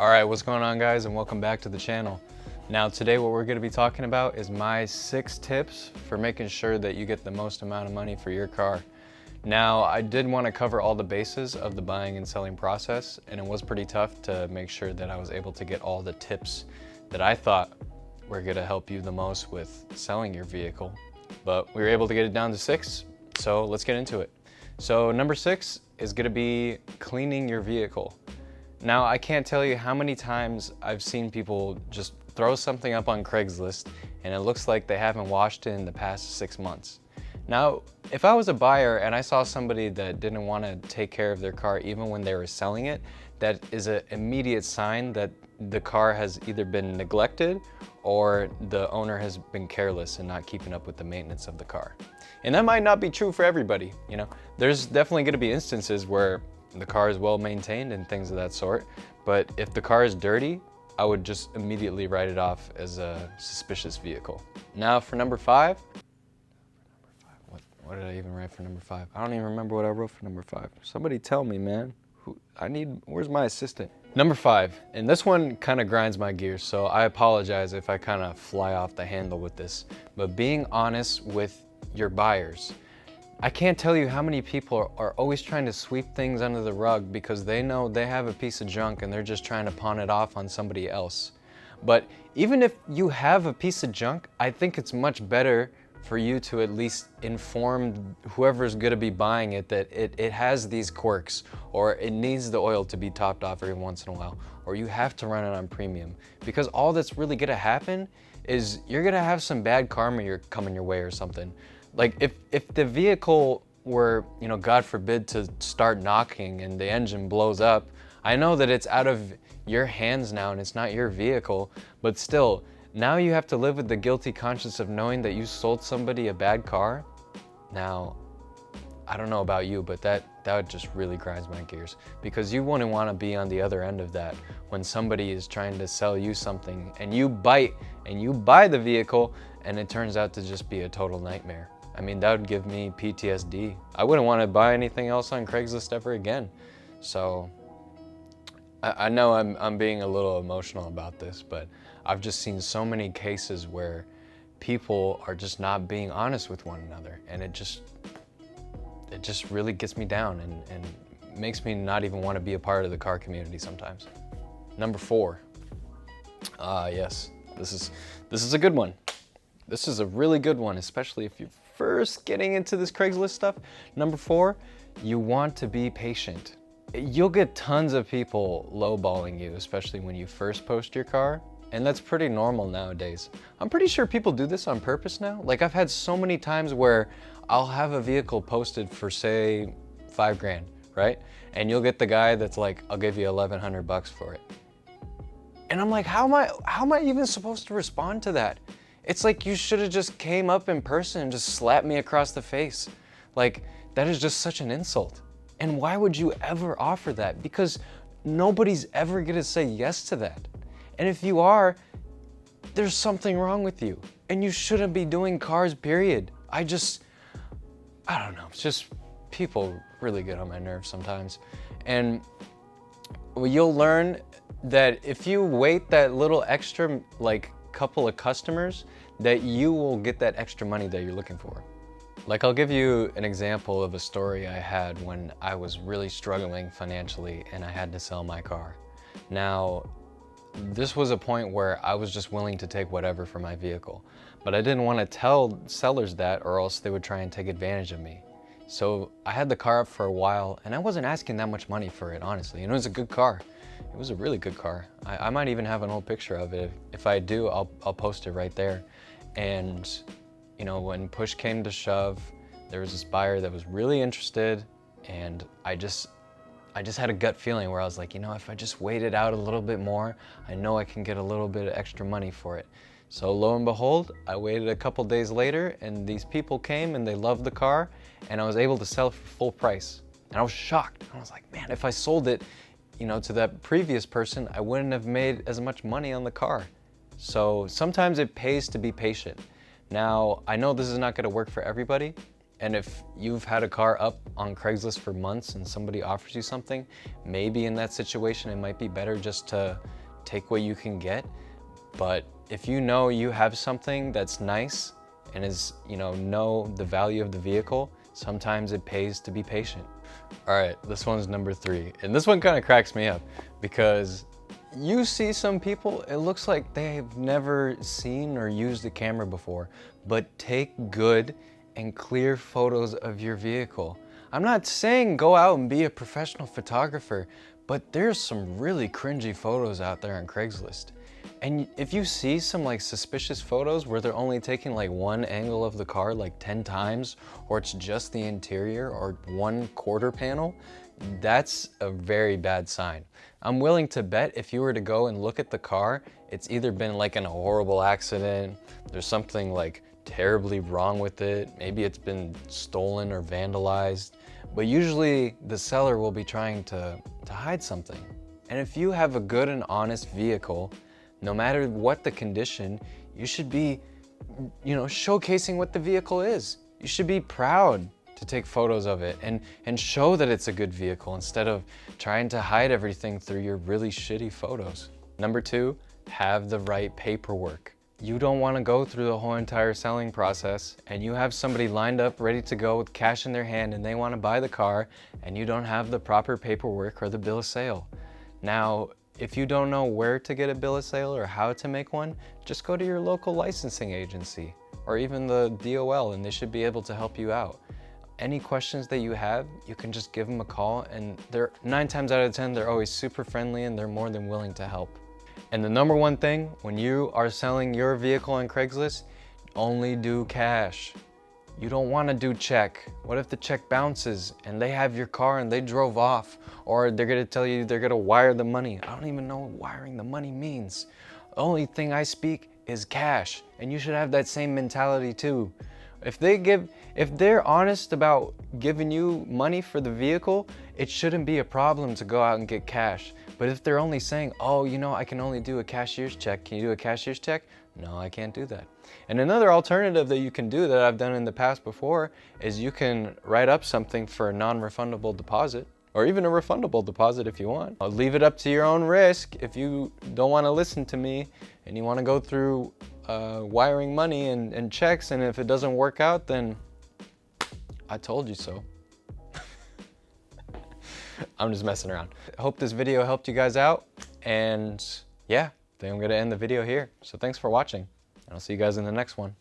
Alright, what's going on guys, and welcome back to the channel. Now today what we're going to be talking about is my 6 tips for making sure that you get the most amount of money for your car. Now I did want to cover all the bases of the buying and selling process, and it was pretty tough to make sure that I was able to get all the tips that I thought were going to help you the most with selling your vehicle. But we were able to get it down to 6, so let's get into it. So number 6 is going to be cleaning your vehicle. Now, I can't tell you how many times I've seen people just throw something up on Craigslist and it looks like they haven't washed it in the past 6 months. Now, if I was a buyer and I saw somebody that didn't want to take care of their car even when they were selling it, that is an immediate sign that the car has either been neglected or the owner has been careless and not keeping up with the maintenance of the car. And that might not be true for everybody, you know. There's definitely going to be instances where the car is well maintained and things of that sort, but if the car is dirty, I would just immediately write it off as a suspicious vehicle. Now for number 5, what did I even write for number 5? I don't even remember what I wrote for number 5. Somebody tell me, man. Where's my assistant? Number 5, and this one kind of grinds my gears, so I apologize if I kind of fly off the handle with this, but being honest with your buyers. I can't tell you how many people are always trying to sweep things under the rug because they know they have a piece of junk and they're just trying to pawn it off on somebody else. But even if you have a piece of junk, I think it's much better for you to at least inform whoever's gonna be buying it that it has these quirks, or it needs the oil to be topped off every once in a while, or you have to run it on premium. Because all that's really gonna happen is you're gonna have some bad karma coming your way or something. Like if the vehicle were, you know, God forbid, to start knocking and the engine blows up, I know that it's out of your hands now and it's not your vehicle, but still, now you have to live with the guilty conscience of knowing that you sold somebody a bad car. Now, I don't know about you, but that just really grinds my gears, because you wouldn't want to be on the other end of that when somebody is trying to sell you something and you bite and you buy the vehicle and it turns out to just be a total nightmare. I mean, that would give me PTSD. I wouldn't want to buy anything else on Craigslist ever again. So I know I'm being a little emotional about this, but I've just seen so many cases where people are just not being honest with one another, and it just really gets me down and makes me not even want to be a part of the car community sometimes. Number 4. Yes, this is a good one. This is a really good one, especially if you're first getting into this Craigslist stuff. Number 4, you want to be patient. You'll get tons of people lowballing you, especially when you first post your car, and that's pretty normal nowadays. I'm pretty sure people do this on purpose now. Like, I've had so many times where I'll have a vehicle posted for, say, $5,000, right? And you'll get the guy that's like, I'll give you $1,100 for it. And I'm like, how am I even supposed to respond to that? It's like you should have just came up in person and just slapped me across the face. Like, that is just such an insult. And why would you ever offer that? Because nobody's ever gonna say yes to that. And if you are, there's something wrong with you. And you shouldn't be doing cars, period. I don't know, it's just, people really get on my nerves sometimes. And you'll learn that if you wait that little extra, like, couple of customers, that you will get that extra money that you're looking for. Like, I'll give you an example of a story I had when I was really struggling financially and I had to sell my car. Now, this was a point where I was just willing to take whatever for my vehicle, but I didn't want to tell sellers that, or else they would try and take advantage of me. So I had the car up for a while and I wasn't asking that much money for it, honestly. And it was a good car. It was a really good car. I might even have an old picture of it. If I do, I'll post it right there. And, you know, when push came to shove, there was this buyer that was really interested, and I just had a gut feeling where I was like, you know, if I just wait it out a little bit more, I know I can get a little bit of extra money for it. So lo and behold, I waited a couple days later and these people came and they loved the car, and I was able to sell it for full price. And I was shocked. I was like, man, if I sold it, you know, to that previous person, I wouldn't have made as much money on the car. So sometimes it pays to be patient. Now, I know this is not gonna work for everybody, And if you've had a car up on Craigslist for months and somebody offers you something, maybe in that situation it might be better just to take what you can get. But if you know you have something that's nice and is, know the value of the vehicle, sometimes it pays to be patient. All right, this one's number 3. And this one kind of cracks me up because you see some people, it looks like they've never seen or used a camera before, but take good and clear photos of your vehicle. I'm not saying go out and be a professional photographer, but there's some really cringy photos out there on Craigslist. And if you see some like suspicious photos where they're only taking like one angle of the car like 10 times, or it's just the interior or one quarter panel, that's a very bad sign. I'm willing to bet if you were to go and look at the car, it's either been like in a horrible accident, there's something like terribly wrong with it, maybe it's been stolen or vandalized, but usually the seller will be trying to hide something. And if you have a good and honest vehicle, no matter what the condition, you should be, showcasing what the vehicle is. You should be proud to take photos of it and show that it's a good vehicle instead of trying to hide everything through your really shitty photos. Number 2, have the right paperwork. You don't want to go through the whole entire selling process and you have somebody lined up ready to go with cash in their hand and they want to buy the car and you don't have the proper paperwork or the bill of sale. Now, if you don't know where to get a bill of sale or how to make one, just go to your local licensing agency or even the DOL and they should be able to help you out. Any questions that you have, you can just give them a call and they're 9 times out of 10, they're always super friendly and they're more than willing to help. And the number one thing, when you are selling your vehicle on Craigslist, only do cash. You don't want to do check. What if the check bounces and they have your car and they drove off? Or they're going to tell you they're going to wire the money. I don't even know what wiring the money means. The only thing I speak is cash. And you should have that same mentality too. If they're honest about giving you money for the vehicle, it shouldn't be a problem to go out and get cash. But if they're only saying, oh, I can only do a cashier's check. Can you do a cashier's check? No, I can't do that. And another alternative that you can do that I've done in the past before is you can write up something for a non-refundable deposit or even a refundable deposit if you want. I'll leave it up to your own risk. If you don't want to listen to me and you want to go through wiring money and checks, and if it doesn't work out, then I told you so. I'm just messing around. I hope this video helped you guys out, and yeah, I think I'm gonna end the video here. So thanks for watching, and I'll see you guys in the next one.